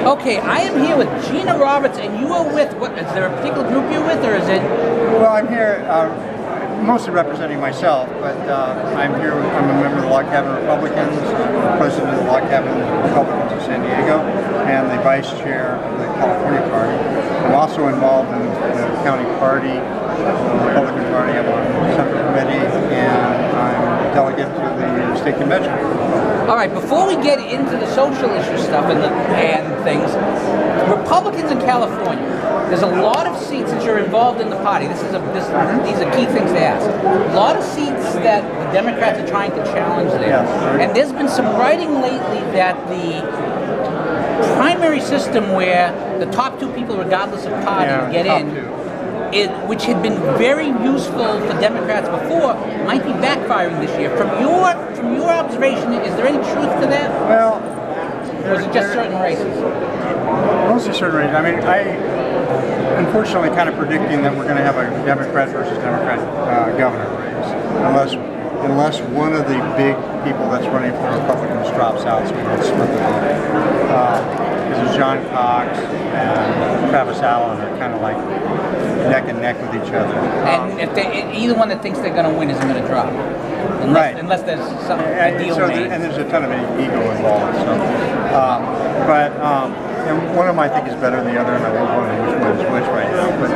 Okay, I am here with Gina Roberts, and you are with, what, is there a particular group you're with, or is it? Well, I'm here mostly representing myself, but I'm here, I'm a member of the Log Cabin Republicans, president of the Log Cabin Republicans of San Diego, and the vice chair of the California Party. I'm also involved in the county party, the Republican Party. I'm on the Central Committee, and I'm a delegate to the state convention. All right, before we get into the social issue stuff and things, Republicans in California, there's a lot of seats that you're involved in the party. These are key things to ask. A lot of seats that the Democrats are trying to challenge there. Yes. And there's been some writing lately that the primary system where the top two people, regardless of party, get in, which had been very useful for Democrats before, might be backfiring this year. From your observation, is there any truth to that? Well, or is it just certain races? Mostly certain races. I mean, unfortunately kind of predicting that we're going to have a Democrat versus Democrat governor race, unless one of the big people that's running for Republicans drops out, so we don't split the vote. Because John Cox and Travis Allen are kind of like neck and neck with each other. And if either one that thinks they're going to win isn't going to drop, unless there's some deal made. And there's a ton of ego involved. So, and one of them I think is better than the other, and I won't go into which one's which right now. But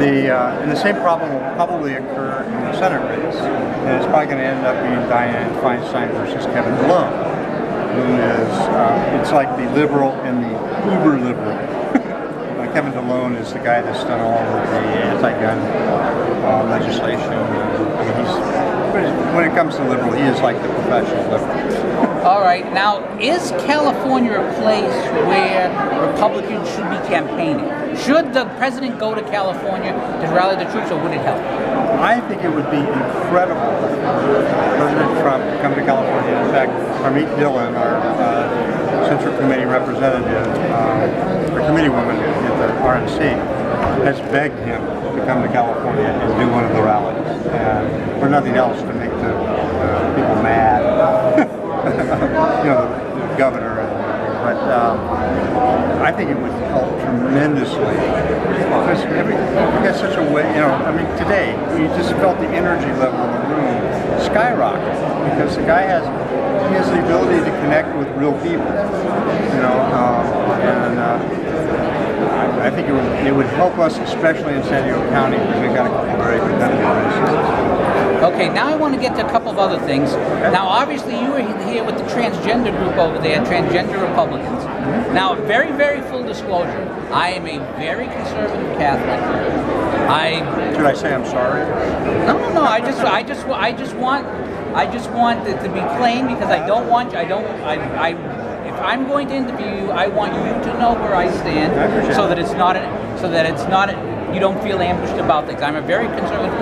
and the same problem will probably occur in the Senate race, and it's probably going to end up being Dianne Feinstein versus Kevin Malone, who is it's like the liberal and the uber liberal. Kevin Malone is the guy that's done all of the anti-gun legislation. I mean, when it comes to liberal, he is like the professional liberal. All right. Now, is California a place where Republicans should be campaigning? Should the president go to California to rally the troops, or would it help? I think it would be incredible for President Trump to come to California. In fact, Harmeet Dillon, our Central Committee representative, or committee woman at the RNC, has begged him to come to California and do one of the rallies, and for nothing else, to make the people mad. You know, the governor. But I think it would help tremendously. Because we got such a way, you know, I mean, today, you just felt the energy level in the room skyrocket. Because the guy has the ability to connect with real people, you know, I think it would help us, especially in San Diego County, because we've got a couple of very competitive races. Okay, now I want to get to a couple of other things. Okay. Now, obviously, you were here with the transgender group over there, Transgender Republicans. Now, very, very full disclosure, I am a very conservative Catholic. Should I say I'm sorry? No. I just want it to be plain, because I don't want you. If I'm going to interview you, I want you to know where I stand, so that it's not. You don't feel ambushed about things. I'm a very conservative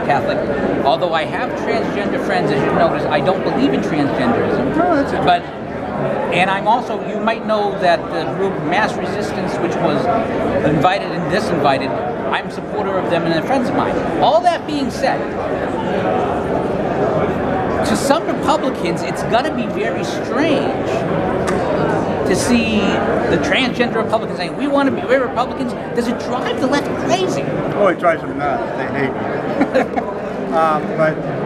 Catholic, although I have transgender friends, as you notice. I don't believe in transgenderism. And I'm also, you might know that the group Mass Resistance, which was invited and disinvited, I'm a supporter of them and they're friends of mine. All that being said, to some Republicans, it's going to be very strange to see the transgender Republicans saying, we're Republicans. Does it drive the left crazy? Oh, it drives them nuts. They hate me.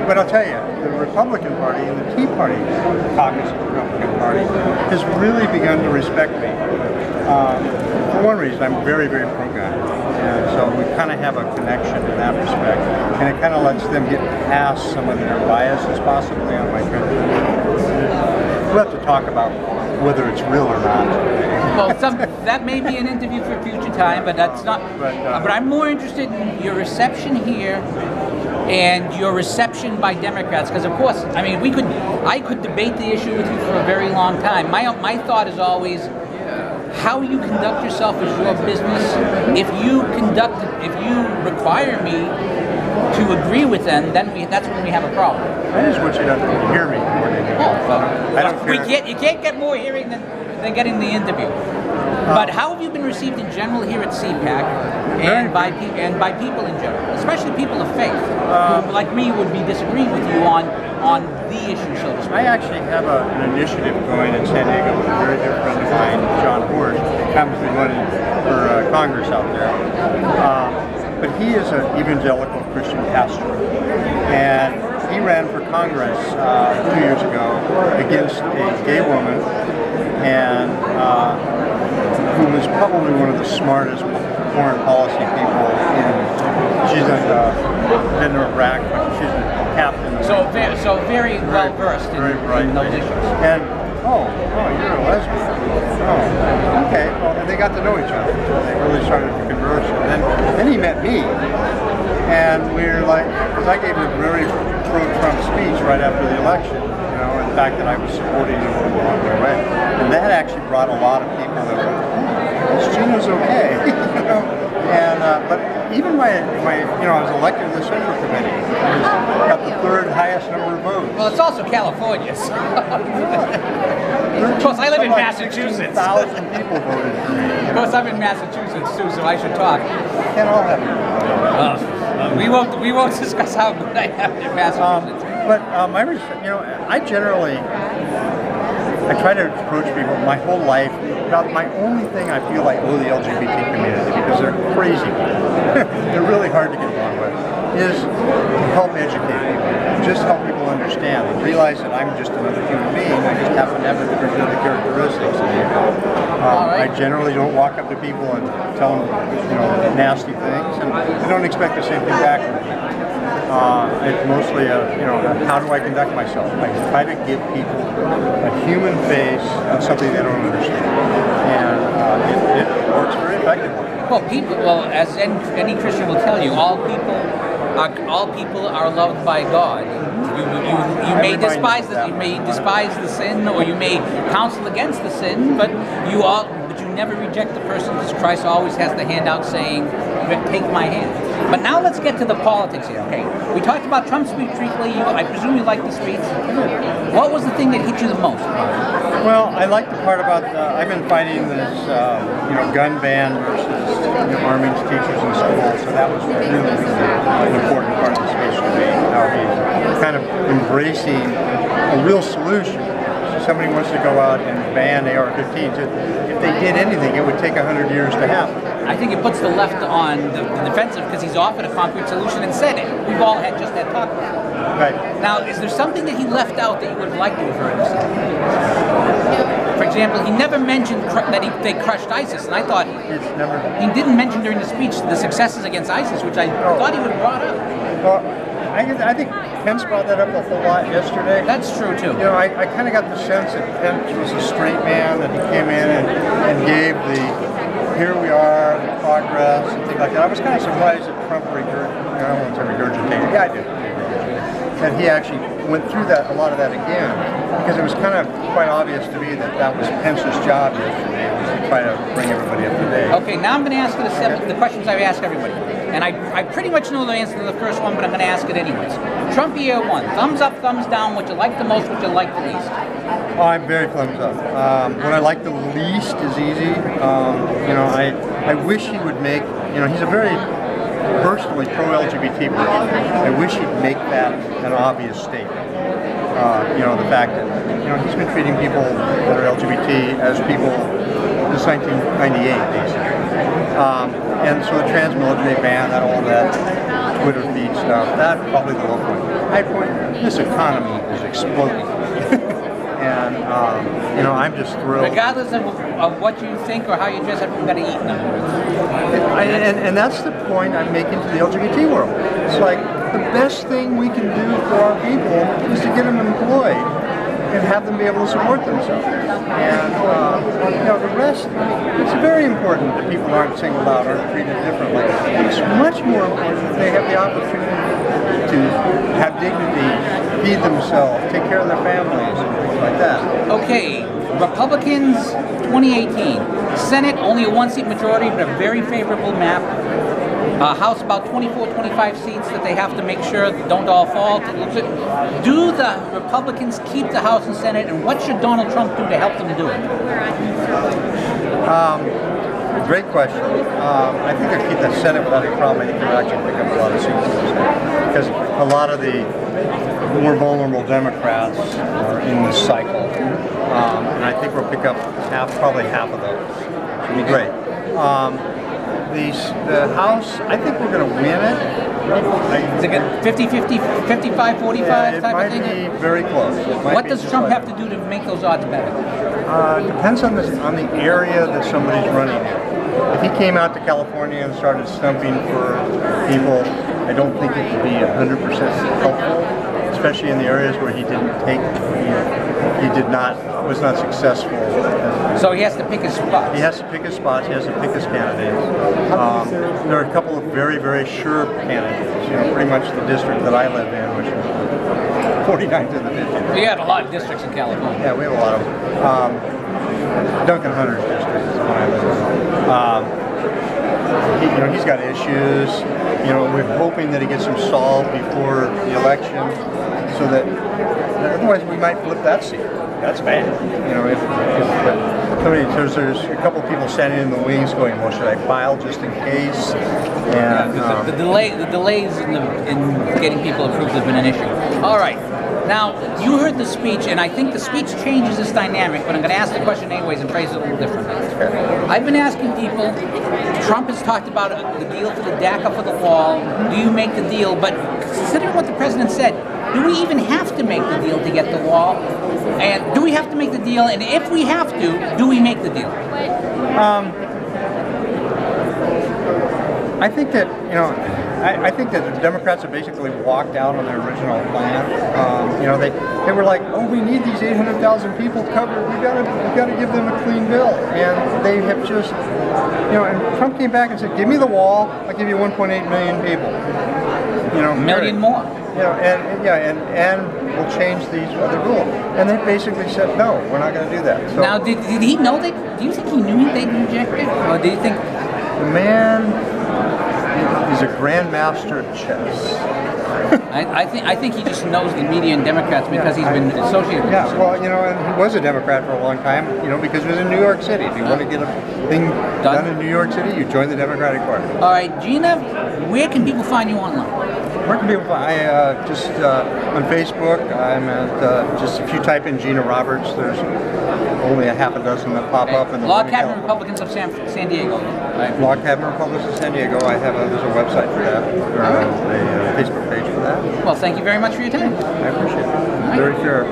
But I'll tell you, the Republican Party and the Tea Party caucus of the Republican Party has really begun to respect me. For one reason, I'm very, very pro-gun. And so we kind of have a connection in that respect. And it kind of lets them get past some of their biases possibly on my transgender. We'll have to talk about whether it's real or not. Well, that may be an interview for a future time, but that's not. But I'm more interested in your reception here and your reception by Democrats, because of course, I mean, I could debate the issue with you for a very long time. My thought is always, how you conduct yourself is your business. If you require me to agree with them, then that's when we have a problem. I just want you to hear me. I don't care. You can't get more hearing than getting the interview. But how have you been received in general here at CPAC and by people in general, especially people of faith, who, like me, would be disagreeing with you on the issue, so to speak? I actually have an initiative going in San Diego with a very dear friend of mine, John Horst, Congress out there. But he is an evangelical Christian pastor, and he ran for Congress 2 years ago against a gay woman, and who was probably one of the smartest foreign policy people she's been to Iraq, but she's a captain. So very well versed in those issues. And you're a lesbian. Oh, okay. Well, and they got to know each other. They really started to converse. And then he met me, and we were like, because I gave him a very pro-Trump speech right after the election. You know, in fact, that I was supporting him along the way, and that actually brought a lot of people that were, Gina's okay. You know? And but even I was elected to the Central Committee. I got the third highest number of votes. Well, it's also California. So. Of course, I live in Massachusetts. 1,000 people voted for me. Of course, I'm in Massachusetts too, so I should talk. Can't all have it. We won't discuss how good I am in Massachusetts. But I try to approach people my whole life about my only thing I feel like owe the LGBT community, because they're crazy. They're really hard to get along with, is to help educate people. Just help people understand and realize that I'm just another human being. I just happen to have the different characteristics than you do. I generally don't walk up to people and tell them, nasty things, and I don't expect the same thing back from people. It's mostly how do I conduct myself? I try to give people a human face on something they don't understand, and it works very effectively. Well, as any Christian will tell you, all people are loved by God. You may despise the sin, or you may counsel against the sin, but you never reject the person, because Christ always has the hand out saying, "Take my hand." But now let's get to the politics here. Okay, we talked about Trump's speech briefly. I presume you liked the speech. What was the thing that hit you the most? Well, I like the part about I've been fighting this, gun ban versus arming teachers in schools. So that was really an important part of the speech to me. How he's kind of embracing a real solution. So somebody wants to go out and ban AR-15s. If they did anything, it would take 100 years to happen. I think it puts the left on the defensive, because he's offered a concrete solution and said it. We've all just had talk about it. Right. Now, is there something that he left out that you would have liked to have heard him say? For example, he never mentioned that they crushed ISIS, and I thought he didn't mention during the speech the successes against ISIS, which I thought he would have brought up. Well, I think Pence brought that up a whole lot yesterday. That's true too. I kind of got the sense that Pence was a straight man, that he came in and gave here we are, the progress, and things like that. I was kind of surprised that Trump regurgitated. Yeah, I did. That he actually went through a lot of that again, because it was kind of quite obvious to me that was Pence's job yesterday, was to try to bring everybody up to date. Okay, now I'm going to ask you the questions I've asked everybody. And I pretty much know the answer to the first one, but I'm going to ask it anyways. Trump year one, thumbs up, thumbs down, what you like the most, what you like the least? Oh, I'm very thumbs up. What I like the least is easy. I wish he would make, he's a very personally pro-LGBT person. I wish he'd make that an obvious statement. The fact that, he's been treating people that are LGBT as people since 1998, basically. And so the trans-military ban, all that Twitter feed stuff, that's probably the low point. High point, this economy is exploding. And, I'm just thrilled. Regardless of what you think or how you dress, everyone got to eat, in other words. And that's the point I'm making to the LGBT world. It's like, the best thing we can do for our people is to get them employed and have them be able to support themselves. And, the rest, it's very important that people aren't singled out, aren't treated differently. It's much more important that they have the opportunity to have dignity, feed themselves, take care of their families, and things like that. Okay, Republicans 2018. Senate, only a one-seat majority, but a very favorable map. House, about 24, 25 seats that they have to make sure don't all fall. Do the Republicans keep the House and Senate, and what should Donald Trump do to help them do it? Great question. I think they'll keep the Senate without any problem. I think they'll actually pick up a lot of seats in the Senate, because a lot of the more vulnerable Democrats are in this cycle, and I think we'll pick up probably half of those. It'll be great. the House, I think we're going to win it. Is it 50-50, 55-45 Yeah, type of thing? it might be very close. What does Trump have to do to make those odds better? Depends on the area that somebody's running in. If he came out to California and started stumping for people, I don't think it would be 100% helpful, especially in the areas where he was not successful. So he has to pick his spots. He has to pick his spots. He has to pick his candidates. There are a couple of very, very sure candidates. Pretty much the district that I live in, which is 49th in the 50th. You had a lot of districts in California. Yeah, we have a lot of them. Duncan Hunter's district is the one I live in. He's got issues. We're hoping that he gets them solved before the election, so that otherwise we might flip that seat. That's bad. If there's a couple of people standing in the wings going, well, should I file just in case? And the delays in getting people approved have been an issue. All right. Now, you heard the speech, and I think the speech changes this dynamic, but I'm going to ask the question anyways and phrase it a little differently. I've been asking people, Trump has talked about the deal for the DACA for the wall. Do you make the deal? But considering what the president said, do we even have to make the deal to get the wall? And do we have to make the deal? And if we have to, do we make the deal? I think that, I think that the Democrats have basically walked out on their original plan. They were like, oh, we need these 800,000 people covered. We got to give them a clean bill, and they have just, And Trump came back and said, give me the wall. I'll give you 1.8 million people. A million more. And we'll change these other rules. And they basically said, no, we're not going to do that. So, now, did he know that? Do you think he knew they'd reject it, or do you think the man? He's a grandmaster at chess. I think he just knows the media and Democrats because he's been associated with them. Well, and he was a Democrat for a long time, because he was in New York City. If you want to get a thing done in New York City, you join the Democratic Party. All right, Gina, where can people find you online? Where can people find? Just on Facebook. I'm at just if you type in Gina Roberts, there's only a half a dozen that pop up. In the Log Cabin Republicans of San Diego. Right. Log Cabin Republicans of San Diego. There's a website for that, or a Facebook page for that. Well, thank you very much for your time. I appreciate it. Very fair.